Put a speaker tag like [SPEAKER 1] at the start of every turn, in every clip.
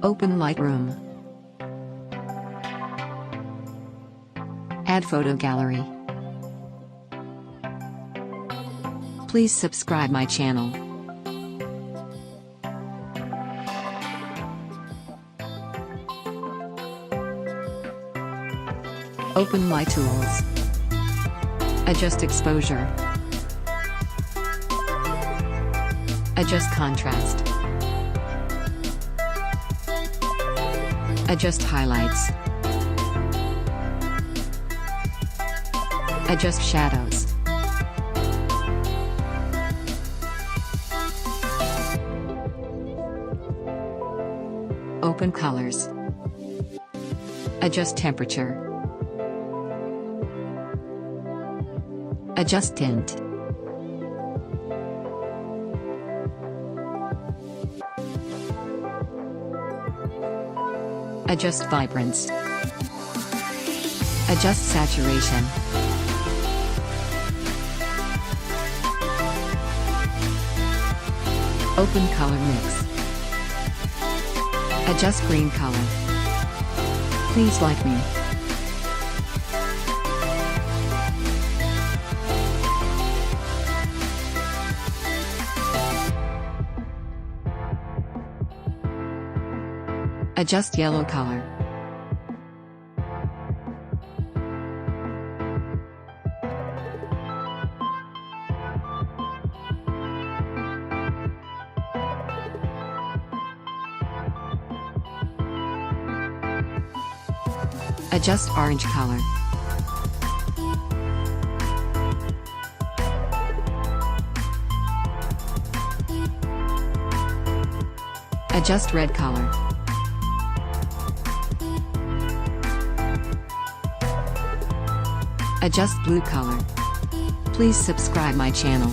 [SPEAKER 1] Open Lightroom. Add photo gallery. Please subscribe my channel. Open my tools. Adjust exposure. Adjust contrast. Adjust highlights. Adjust shadows. Open colors. Adjust temperature. Adjust tint. Adjust vibrance. Adjust saturation. Open color mix. Adjust green color. Please like me. Adjust yellow color. Adjust orange color. Adjust red color. Adjust blue color. Please subscribe my channel.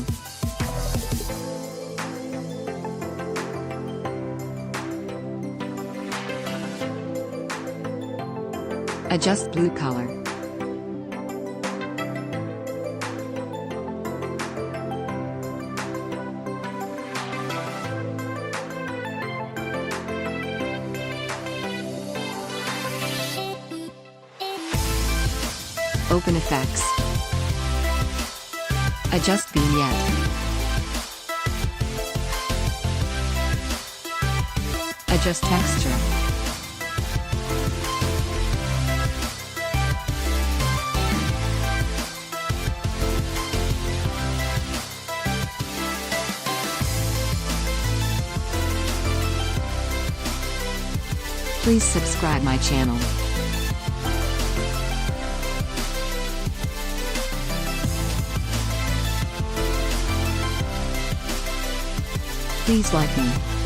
[SPEAKER 1] Adjust blue color. Open effects. Adjust vignette. Adjust texture. Please subscribe my channel. Please like me.